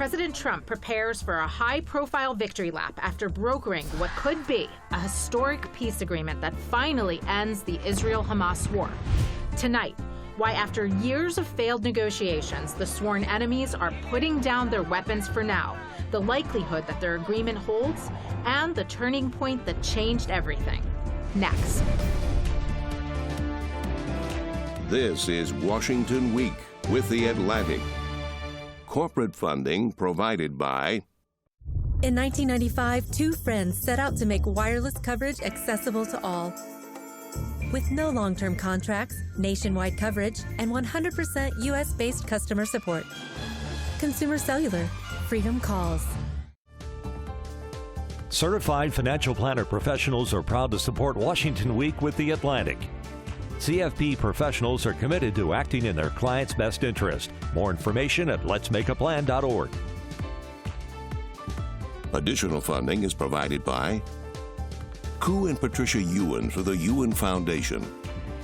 President Trump prepares for a high-profile victory lap after brokering what could be a historic peace agreement that finally ends the Israel-Hamas war. Tonight, why after years of failed negotiations, the sworn enemies are putting down their weapons for now, the likelihood that their agreement holds, and the turning point that changed everything. Next. This is Washington Week with The Atlantic. Corporate funding provided by... In 1995, two friends set out to make wireless coverage accessible to all. With no long-term contracts, nationwide coverage, and 100% U.S.-based customer support. Consumer Cellular. Freedom calls. Certified financial planner professionals are proud to support Washington Week with The Atlantic. CFP professionals are committed to acting in their clients' best interest. More information at letsmakeaplan.org. Additional funding is provided by Koo and Patricia Ewan for the Ewan Foundation,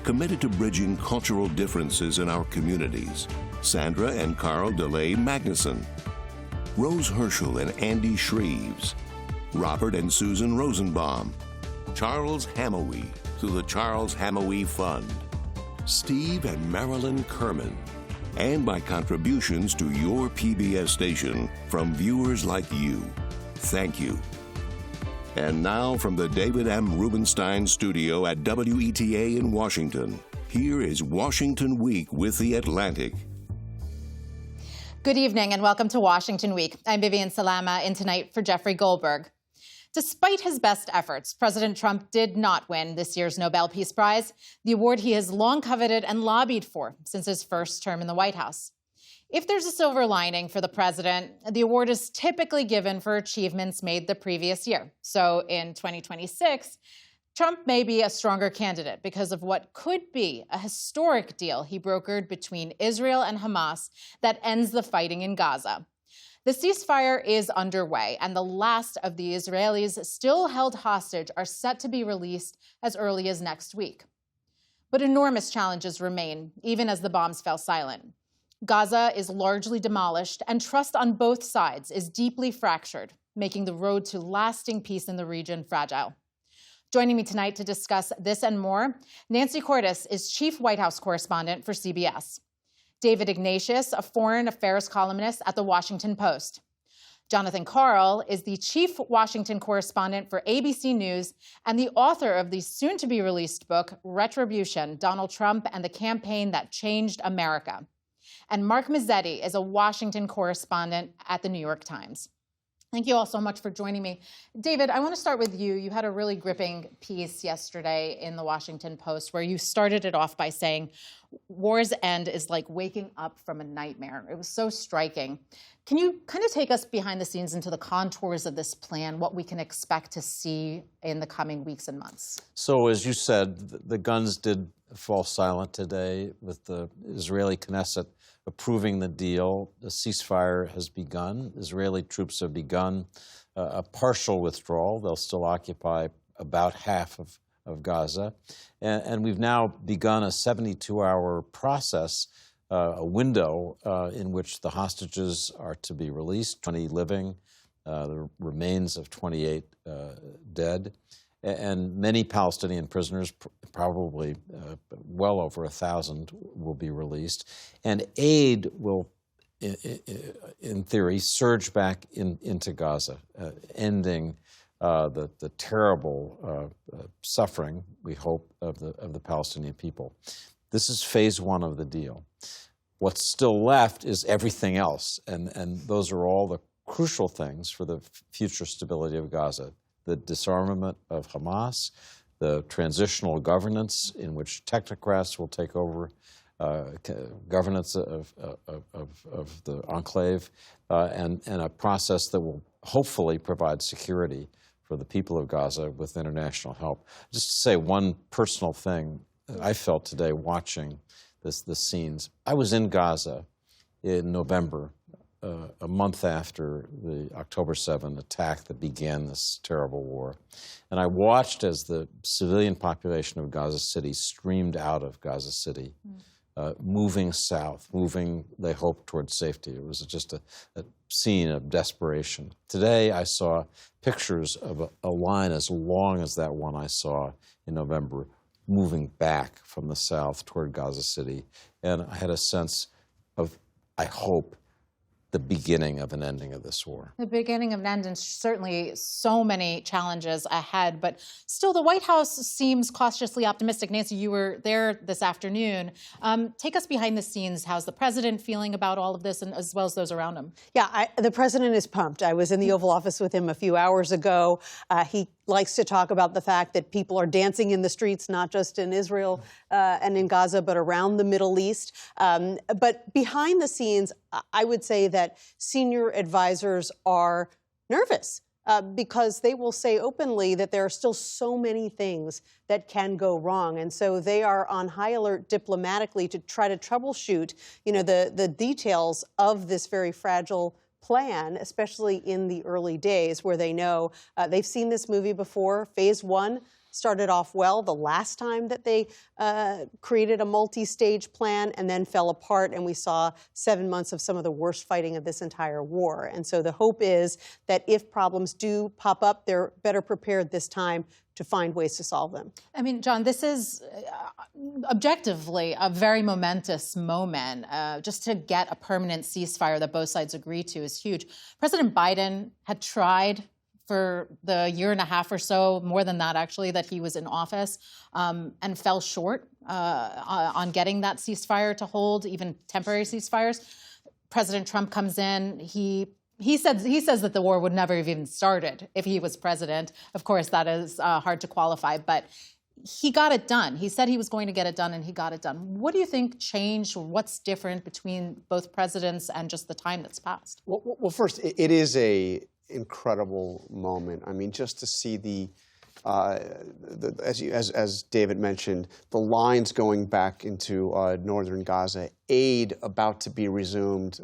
committed to bridging cultural differences in our communities. Sandra and Karl DeLay Magnuson, Rose Herschel and Andy Shreves, Robert and Susan Rosenbaum, Charles Hamowy through the Charles Hamowy Fund, Steve and Marilyn Kerman, and by contributions to your PBS station from viewers like you. Thank you. And now from the David M. Rubenstein studio at WETA in Washington, here is Washington Week with The Atlantic. Good evening and welcome to Washington Week. I'm Vivian Salama in tonight for Jeffrey Goldberg. Despite his best efforts, President Trump did not win this year's Nobel Peace Prize, the award he has long coveted and lobbied for since his first term in the White House. If there's a silver lining for the president, the award is typically given for achievements made the previous year. So in 2026, Trump may be a stronger candidate because of what could be a historic deal he brokered between Israel and Hamas that ends the fighting in Gaza. The ceasefire is underway, and the last of the Israelis still held hostage are set to be released as early as next week. But enormous challenges remain, even as the bombs fell silent. Gaza is largely demolished, and trust on both sides is deeply fractured, making the road to lasting peace in the region fragile. Joining me tonight to discuss this and more, Nancy Cordes is Chief White House Correspondent for CBS. David Ignatius, a foreign affairs columnist at The Washington Post. Jonathan Karl is the Chief Washington Correspondent for ABC News and the author of the soon-to-be-released book, Retribution, Donald Trump and the Campaign That Changed America. And Mark Mazzetti is a Washington correspondent at The New York Times. Thank you all so much for joining me. David, I want to start with you. You had a really gripping piece yesterday in the Washington Post where you started it off by saying, war's end is like waking up from a nightmare. It was so striking. Can you kind of take us behind the scenes into the contours of this plan, what we can expect to see in the coming weeks and months? So, as you said, the guns did fall silent today with the Israeli Knesset approving the deal. The ceasefire has begun. Israeli troops have begun a partial withdrawal. They'll still occupy about half of Gaza. And we've now begun a 72-hour process, a window in which the hostages are to be released, 20 living, the remains of 28 dead, and many Palestinian prisoners, probably well over 1,000, will be released. And aid will, in theory, surge back into Gaza, ending the terrible suffering, we hope, of the Palestinian people. This is phase one of the deal. What's still left is everything else, and those are all the crucial things for the future stability of Gaza. The disarmament of Hamas, the transitional governance in which technocrats will take over governance of the enclave, and a process that will hopefully provide security for the people of Gaza with international help. Just to say one personal thing that I felt today watching the scenes. I was in Gaza in November, a month after the October 7 attack that began this terrible war. And I watched as the civilian population of Gaza City streamed out of Gaza City moving south, moving, they hope, towards safety. It was just a scene of desperation. Today, I saw pictures of a line as long as that one I saw in November, moving back from the south toward Gaza City. And I had a sense of, I hope, the beginning of an ending of this war. The beginning of an end, and certainly so many challenges ahead. But still, the White House seems cautiously optimistic. Nancy, you were there this afternoon. Take us behind the scenes. How's the president feeling about all of this, and as well as those around him? Yeah, the president is pumped. I was in the Oval Office with him a few hours ago. He likes to talk about the fact that people are dancing in the streets, not just in Israel and in Gaza, but around the Middle East. But behind the scenes, I would say that senior advisors are nervous because they will say openly that there are still so many things that can go wrong. And so they are on high alert diplomatically to try to troubleshoot, the details of this very fragile plan, especially in the early days where they know they've seen this movie before. Phase 1 started off well the last time that they created a multi-stage plan and then fell apart, and we saw 7 months of some of the worst fighting of this entire war. And so the hope is that if problems do pop up, they're better prepared this time to find ways to solve them. I mean, John, this is objectively a very momentous moment. Just to get a permanent ceasefire that both sides agree to is huge. President Biden had tried for the year and a half or so, more than that actually, that he was in office, and fell short on getting that ceasefire to hold, even temporary ceasefires. President Trump comes in. He says that the war would never have even started if he was president. Of course, that is hard to qualify, but he got it done. He said he was going to get it done, and he got it done. What do you think changed, or what's different between both presidents and just the time that's passed? Well, first, it is a incredible moment. I mean, just to see as David mentioned, the lines going back into northern Gaza, aid about to be resumed,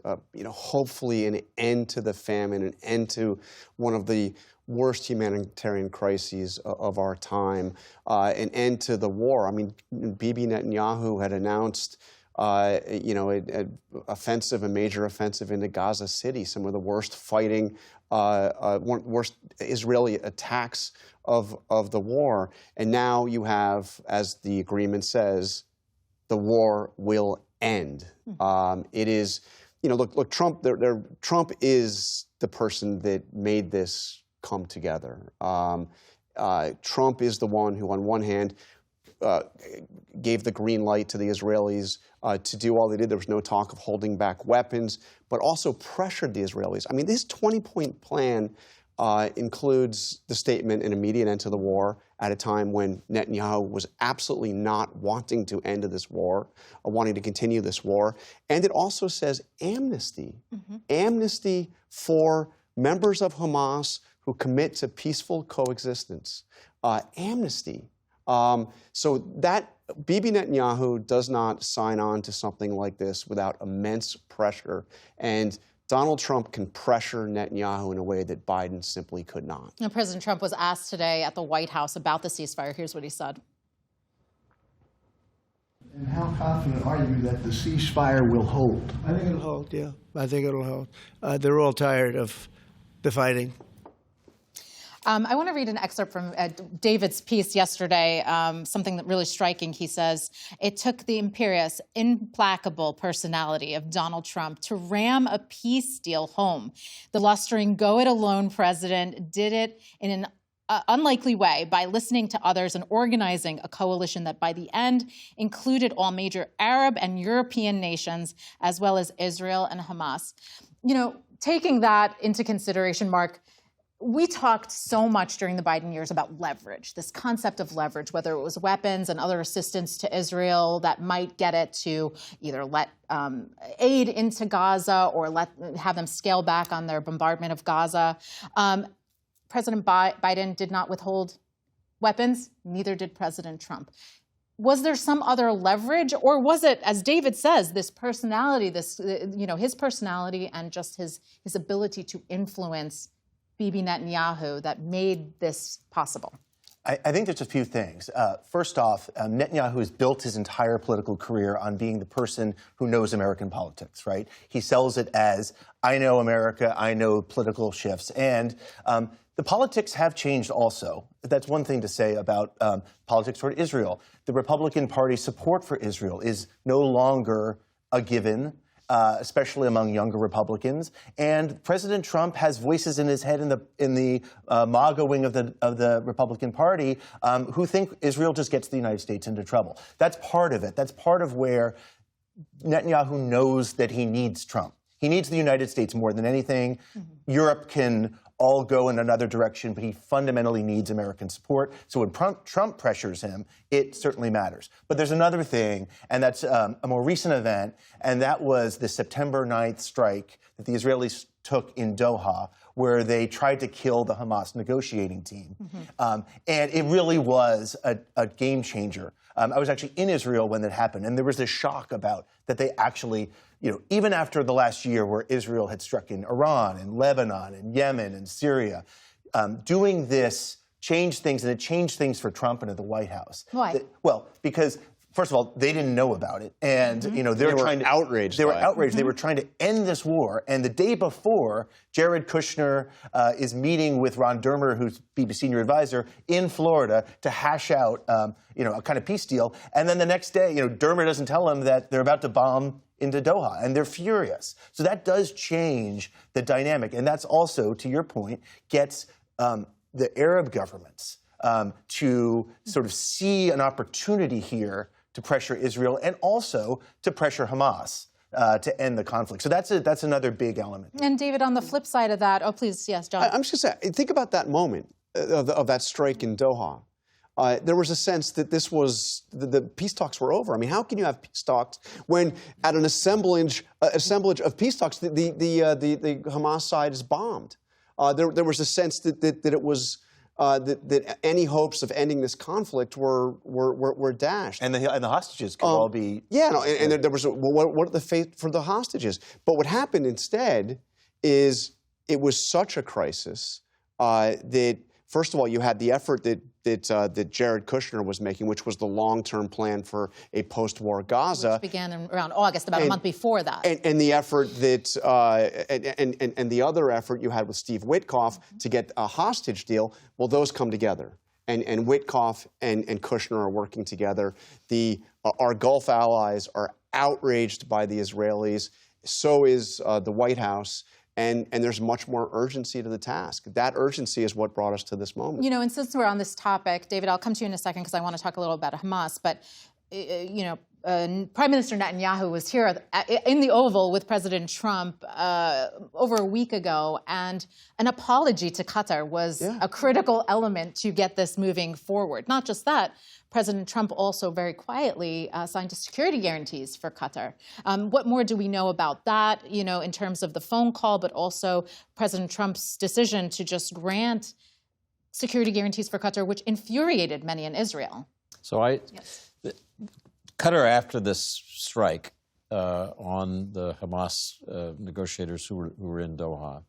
hopefully an end to the famine, an end to one of the worst humanitarian crises of our time, an end to the war. I mean, Bibi Netanyahu had announced a major offensive into Gaza City, some of the worst fighting, worst Israeli attacks of the war. And now you have, as the agreement says, the war will end. It is, look, Trump. Trump is the person that made this come together. Trump is the one who, on one hand, gave the green light to the Israelis to do all they did. There was no talk of holding back weapons, but also pressured the Israelis. I mean, this 20-point plan includes the statement, an immediate end to the war, at a time when Netanyahu was absolutely not wanting to end this war, or wanting to continue this war. And it also says amnesty, amnesty for members of Hamas who commit to peaceful coexistence, amnesty. So that Bibi Netanyahu does not sign on to something like this without immense pressure. And Donald Trump can pressure Netanyahu in a way that Biden simply could not. Now, President Trump was asked today at the White House about the ceasefire. Here's what he said. And how confident are you that the ceasefire will hold? I think it'll hold, yeah. I think it'll hold. They're all tired of the fighting. I want to read an excerpt from David's piece yesterday, something that really striking. He says, it took the imperious, implacable personality of Donald Trump to ram a peace deal home. The blustering go-it-alone president did it in an unlikely way by listening to others and organizing a coalition that by the end included all major Arab and European nations, as well as Israel and Hamas. Taking that into consideration, Mark, we talked so much during the Biden years about leverage, this concept of leverage, whether it was weapons and other assistance to Israel that might get it to either let aid into Gaza or have them scale back on their bombardment of Gaza. President Biden did not withhold weapons. Neither did President Trump. Was there some other leverage, or was it, as David says, this personality, his personality and just his ability to influence Bibi Netanyahu that made this possible? I think there's a few things. First off, Netanyahu has built his entire political career on being the person who knows American politics, right? He sells it as, I know America, I know political shifts. And the politics have changed also. That's one thing to say about politics toward Israel. The Republican Party's support for Israel is no longer a given. Especially among younger Republicans, and President Trump has voices in his head in the MAGA wing of the Republican Party who think Israel just gets the United States into trouble. That's part of it. That's part of where Netanyahu knows that he needs Trump. He needs the United States more than anything. Mm-hmm. Europe can all go in another direction, but he fundamentally needs American support. So when Trump pressures him, it certainly matters. But there's another thing, and that's a more recent event, and that was the September 9th strike that the Israelis took in Doha, where they tried to kill the Hamas negotiating team. Mm-hmm. And it really was a game changer. I was actually in Israel when that happened, and there was this shock about that they actually, even after the last year where Israel had struck in Iran and Lebanon and Yemen and Syria, doing this changed things, and it changed things for Trump and at the White House. Why? Well, because first of all, they didn't know about it, and mm-hmm. they were outraged. They were outraged. Mm-hmm. They were trying to end this war, and the day before, Jared Kushner is meeting with Ron Dermer, who's BBC senior advisor, in Florida to hash out, a kind of peace deal. And then the next day, Dermer doesn't tell him that they're about to bomb into Doha, and they're furious. So that does change the dynamic, and that's also, to your point, gets the Arab governments to sort of see an opportunity here to pressure Israel and also to pressure Hamas to end the conflict. So that's another big element. And David, on the flip side of that, please, yes, John. I'm just going to say, think about that moment of that strike in Doha. There was a sense that this was the peace talks were over. I mean, how can you have peace talks when at an assemblage of peace talks, the Hamas side is bombed? There was a sense that it was. That any hopes of ending this conflict were dashed, and the hostages could all be and there was what the fate for the hostages. But what happened instead is it was such a crisis that first of all you had the effort that Jared Kushner was making, which was the long-term plan for a post-war Gaza, which began around August, about a month before that, and the effort that and the other effort you had with Steve Witkoff to get a hostage deal. Well, those come together, and Witkoff and Kushner are working together. Our Gulf allies are outraged by the Israelis. So is the White House. And there's much more urgency to the task. That urgency is what brought us to this moment. And since we're on this topic, David, I'll come to you in a second because I want to talk a little about Hamas. But, Prime Minister Netanyahu was here in the Oval with President Trump over a week ago, and an apology to Qatar was a critical element to get this moving forward. Not just that, President Trump also very quietly signed security guarantees for Qatar. What more do we know about that, in terms of the phone call, but also President Trump's decision to just grant security guarantees for Qatar, which infuriated many in Israel? So Qatar, after this strike on the Hamas negotiators who were in Doha,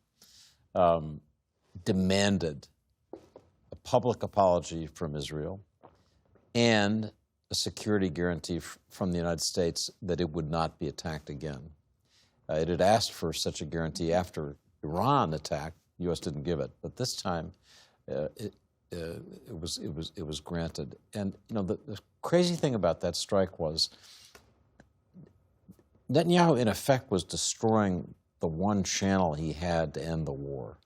demanded a public apology from Israel and a security guarantee from the United States that it would not be attacked again. It had asked for such a guarantee after Iran attacked. The U.S. didn't give it, but this time it was granted. And the crazy thing about that strike was Netanyahu, in effect, was destroying the one channel he had to end the war.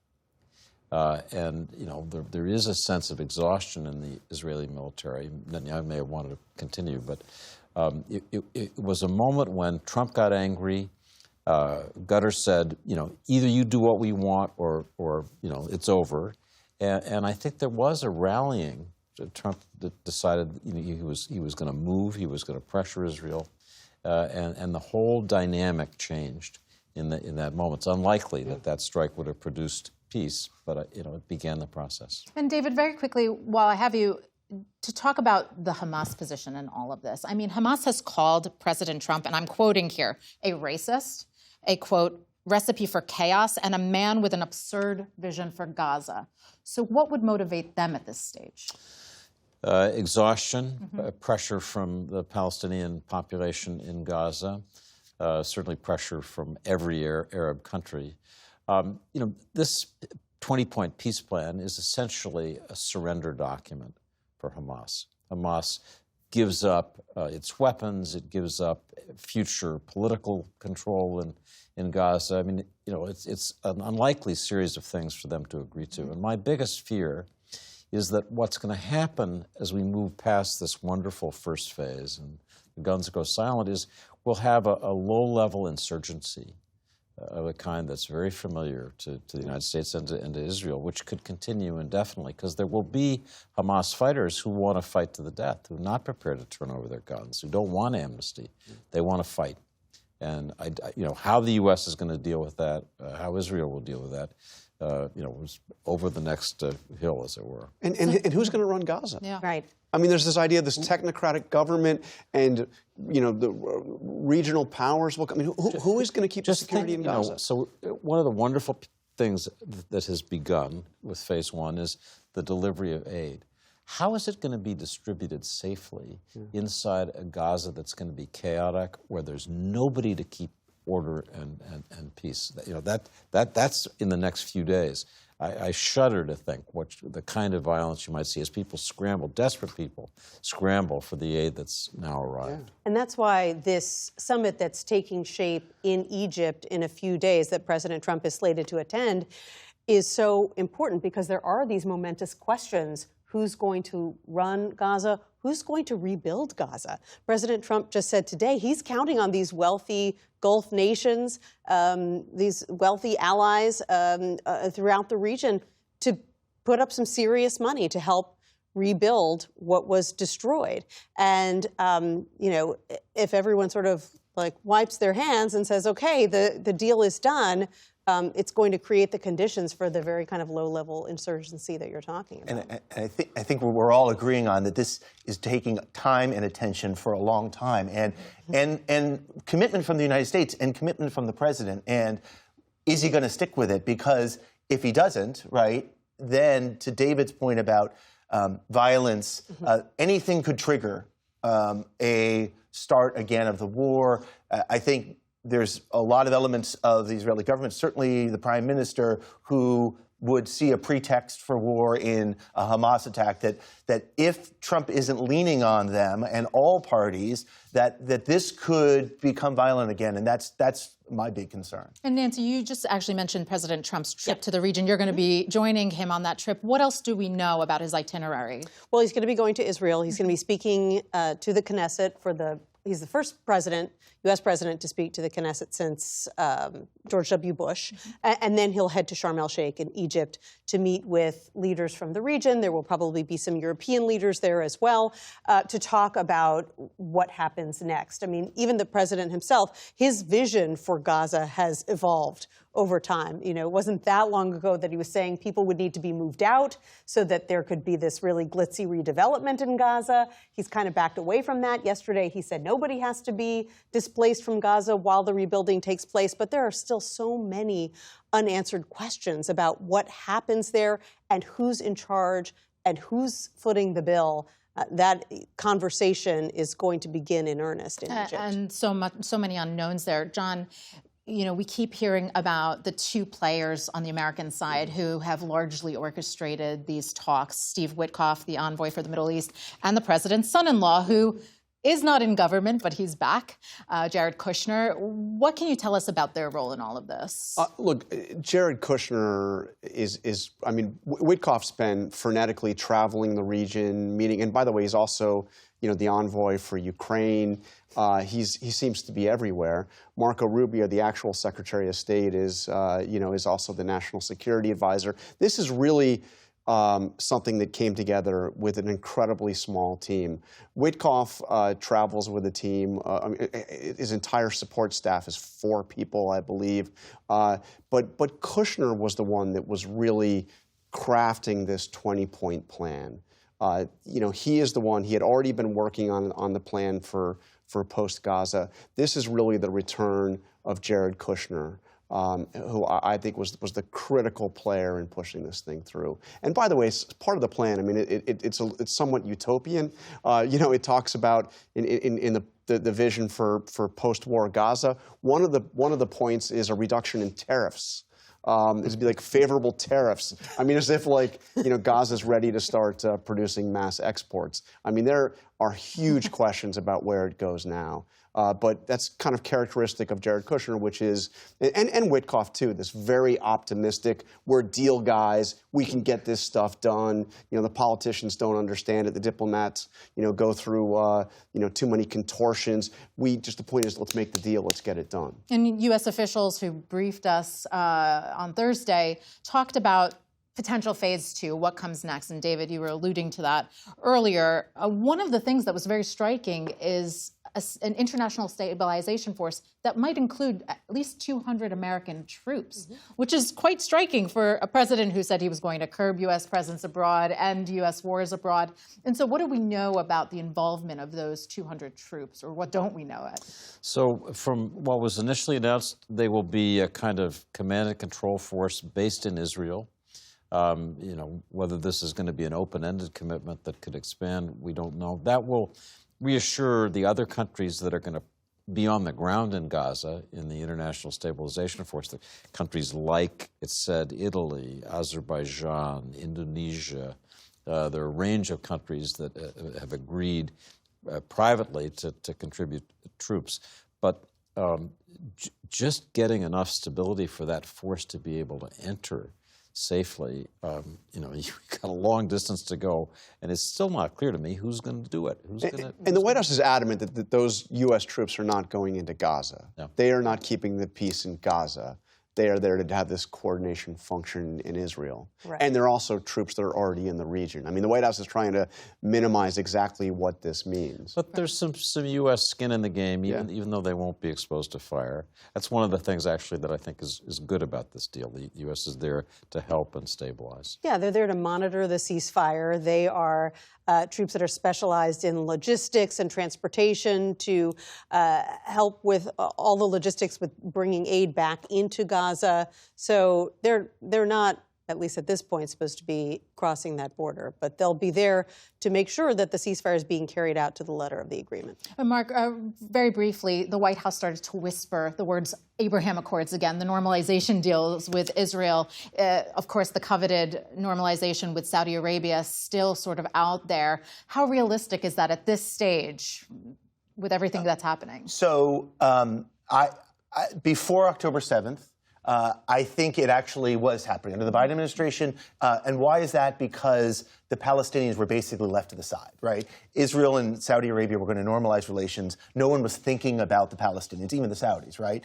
There is a sense of exhaustion in the Israeli military. Netanyahu may have wanted to continue, but it was a moment when Trump got angry. Qatar said, either you do what we want or it's over. And I think there was a rallying. Trump decided he was going to move. He was going to pressure Israel, and the whole dynamic changed in that moment. It's unlikely that strike would have produced peace, but it began the process. And David, very quickly, while I have you, to talk about the Hamas position in all of this. I mean, Hamas has called President Trump, and I'm quoting here, a racist, a, quote, recipe for chaos, and a man with an absurd vision for Gaza. So what would motivate them at this stage? Exhaustion, pressure from the Palestinian population in Gaza, certainly pressure from every Arab country. This 20-point peace plan is essentially a surrender document for Hamas. Hamas gives up its weapons, it gives up future political control in Gaza. I mean, it's an unlikely series of things for them to agree to. And my biggest fear is that what's going to happen as we move past this wonderful first phase and the guns go silent is we'll have a low-level insurgency of a kind that's very familiar to the United States and to Israel, which could continue indefinitely, because there will be Hamas fighters who want to fight to the death, who are not prepared to turn over their guns, who don't want amnesty. They want to fight. And how the U.S. is going to deal with that, how Israel will deal with that, was over the next hill, as it were. And who's going to run Gaza? Yeah. Right. I mean, there's this idea of this technocratic government and, the regional powers. I mean, who is going to keep the security in Gaza? So one of the wonderful things that has begun with phase one is the delivery of aid. How is it going to be distributed safely inside a Gaza that's going to be chaotic, where there's nobody to keep order and peace? That's in the next few days. I shudder to think what the kind of violence you might see as people scramble, desperate people scramble for the aid that's now arrived. Yeah. And that's why this summit that's taking shape in Egypt in a few days that President Trump is slated to attend is so important, because there are these momentous questions. Who's going to run Gaza? Who's going to rebuild Gaza? President Trump just said today he's counting on these wealthy Gulf nations, these wealthy allies throughout the region to put up some serious money to help rebuild what was destroyed. And, if everyone sort of wipes their hands and says, okay, the deal is done, it's going to create the conditions for the very kind of low-level insurgency that you're talking about. And I think we're all agreeing on that this is taking time and attention for a long time, and commitment from the United States and commitment from the president. And is he going to stick with it? Because if he doesn't, right, then to David's point about violence, anything could trigger a start again of the war. I think there's a lot of elements of the Israeli government, certainly the prime minister, who would see a pretext for war in a Hamas attack, that if Trump isn't leaning on them and all parties, that this could become violent again. And that's my big concern. And Nancy, you just actually mentioned President Trump's trip to the region. You're going to be joining him on that trip. What else do we know about his itinerary? Well, he's going to be going to Israel. He's going to be speaking to the Knesset he's the first president, U.S. president, to speak to the Knesset since George W. Bush. And then he'll head to Sharm el-Sheikh in Egypt to meet with leaders from the region. There will probably be some European leaders there as well to talk about what happens next. I mean, even the president himself, his vision for Gaza has evolved over time. It wasn't that long ago that he was saying people would need to be moved out so that there could be this really glitzy redevelopment in Gaza. He's kind of backed away from that. Yesterday, he said nobody has to be displaced from Gaza while the rebuilding takes place. But there are still so many unanswered questions about what happens there and who's in charge and who's footing the bill. That conversation is going to begin in earnest in Egypt. And so many unknowns there. John, we keep hearing about the two players on the American side who have largely orchestrated these talks, Steve Witkoff, the envoy for the Middle East, and the president's son-in-law, who is not in government, but he's back, Jared Kushner. What can you tell us about their role in all of this? Look, Jared Kushner Witkoff's been frenetically traveling the region, meeting, and by the way, he's also the envoy for Ukraine. He seems to be everywhere. Marco Rubio, the actual Secretary of State, is also the national security advisor. This is really something that came together with an incredibly small team. Witkoff travels with a team. His entire support staff is 4 people, I believe. But Kushner was the one that was really crafting this 20-point plan. He is the one. He had already been working on the plan for post-Gaza. This is really the return of Jared Kushner. who I think was the critical player in pushing this thing through. And by the way, it's part of the plan. I mean, it's somewhat utopian. It talks about in the vision for post-war Gaza. One of the points is a reduction in tariffs. It'd be like favorable tariffs. I mean, as if Gaza's ready to start producing mass exports. I mean, there are huge questions about where it goes now. But that's kind of characteristic of Jared Kushner, which is, and Witkoff too, this very optimistic, we're deal guys, we can get this stuff done. The politicians don't understand it. The diplomats, go through, too many contortions. The point is, let's make the deal, let's get it done. And U.S. officials who briefed us on Thursday talked about potential phase 2, what comes next. And David, you were alluding to that earlier. One of the things that was very striking is an international stabilization force that might include at least 200 American troops, which is quite striking for a president who said he was going to curb U.S. presence abroad and U.S. wars abroad. And so what do we know about the involvement of those 200 troops, or what don't we know yet? So from what was initially announced, they will be a kind of command and control force based in Israel. Whether this is going to be an open-ended commitment that could expand, we don't know. That will reassure the other countries that are going to be on the ground in Gaza in the International Stabilization Force, the countries like, it said, Italy, Azerbaijan, Indonesia. There are a range of countries that have agreed privately to contribute troops. But just getting enough stability for that force to be able to enter safely, you've got a long distance to go, and it's still not clear to me who's going to do it. And the White House is adamant that those U.S. troops are not going into Gaza. No. They are not keeping the peace in Gaza. They are there to have this coordination function in Israel. Right. And there are also troops that are already in the region. I mean, the White House is trying to minimize exactly what this means. But there's some U.S. skin in the game, even though they won't be exposed to fire. That's one of the things, actually, that I think is good about this deal. The U.S. is there to help and stabilize. Yeah, they're there to monitor the ceasefire. They are troops that are specialized in logistics and transportation to help with all the logistics with bringing aid back into Gaza. So they're not, at least at this point, supposed to be crossing that border. But they'll be there to make sure that the ceasefire is being carried out to the letter of the agreement. Mark, very briefly, the White House started to whisper the words Abraham Accords again, the normalization deals with Israel. Of course, the coveted normalization with Saudi Arabia still sort of out there. How realistic is that at this stage with everything that's happening? So before October 7th, I think it actually was happening under the Biden administration. And why is that? Because the Palestinians were basically left to the side, right? Israel and Saudi Arabia were going to normalize relations. No one was thinking about the Palestinians, even the Saudis, right?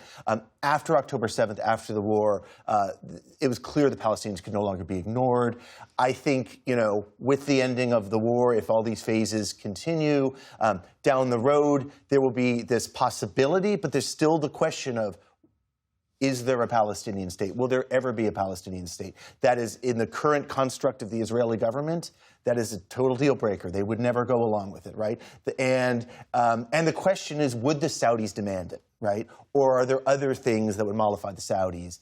After October 7th, after the war, it was clear the Palestinians could no longer be ignored. I think, with the ending of the war, if all these phases continue, down the road, there will be this possibility, but there's still the question of, is there a Palestinian state? Will there ever be a Palestinian state? That is, in the current construct of the Israeli government, that is a total deal breaker. They would never go along with it, right? And the question is, would the Saudis demand it, right? Or are there other things that would mollify the Saudis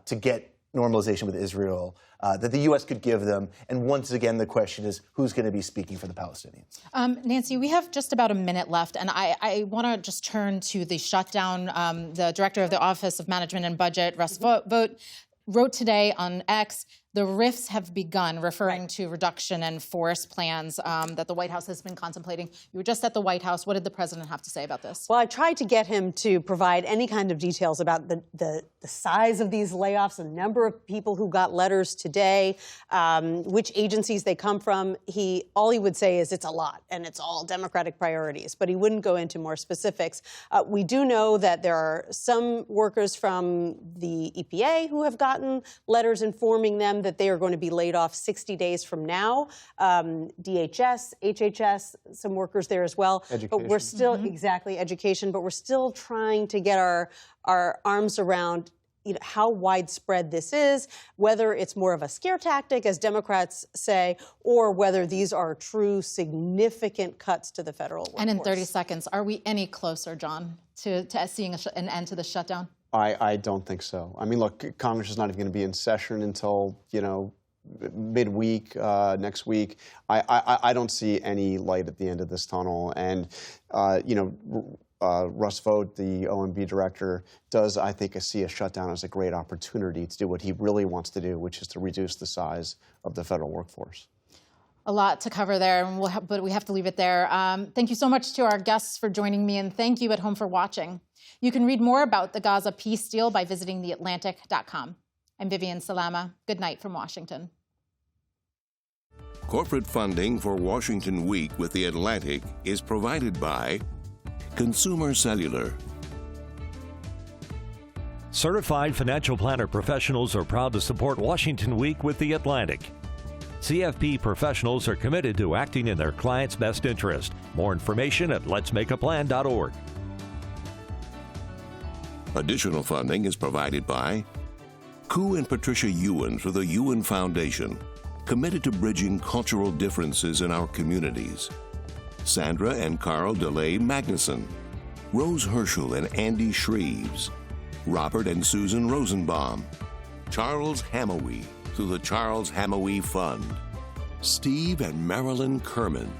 to get normalization with Israel that the U.S. could give them? And once again, the question is, who's going to be speaking for the Palestinians? Nancy, we have just about a minute left, and I want to just turn to the shutdown. The director of the Office of Management and Budget, Russ Vought, wrote today on X, the rifts have begun, referring to reduction and force plans that the White House has been contemplating. You were just at the White House. What did the president have to say about this? Well, I tried to get him to provide any kind of details about the size of these layoffs, the number of people who got letters today, which agencies they come from. All he would say is it's a lot, and it's all Democratic priorities, but he wouldn't go into more specifics. We do know that there are some workers from the EPA who have gotten letters informing them that they are going to be laid off 60 days from now. DHS, HHS, some workers there as well. Education. But we're still, exactly, education, but we're still trying to get our arms around how widespread this is, whether it's more of a scare tactic, as Democrats say, or whether these are true significant cuts to the federal workforce. And in 30 seconds, are we any closer, John, to seeing an end to the shutdown? I don't think so. I mean, look, Congress is not even going to be in session until, midweek next week. I don't see any light at the end of this tunnel. And, Russ Vought, the OMB director, does, I think, see a shutdown as a great opportunity to do what he really wants to do, which is to reduce the size of the federal workforce. A lot to cover there, but we have to leave it there. Thank you so much to our guests for joining me, and thank you at home for watching. You can read more about the Gaza peace deal by visiting theatlantic.com. I'm Vivian Salama. Good night from Washington. Corporate funding for Washington Week with The Atlantic is provided by Consumer Cellular. Certified financial planner professionals are proud to support Washington Week with The Atlantic. CFP professionals are committed to acting in their clients' best interest. More information at letsmakeaplan.org. Additional funding is provided by Ku and Patricia Ewan for the Ewan Foundation, committed to bridging cultural differences in our communities. Sandra and Karl DeLay Magnuson, Rose Herschel and Andy Shreves, Robert and Susan Rosenbaum, Charles Hamawi through the Charles Hamawi Fund, Steve and Marilyn Kerman,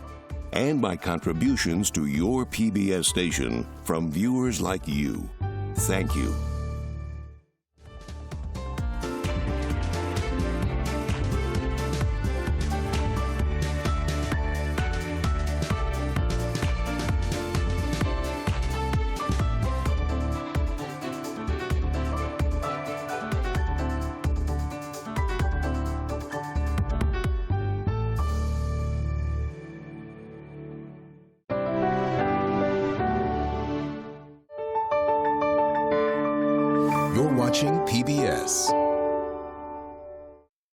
and by contributions to your PBS station from viewers like you. Thank you. You're watching PBS.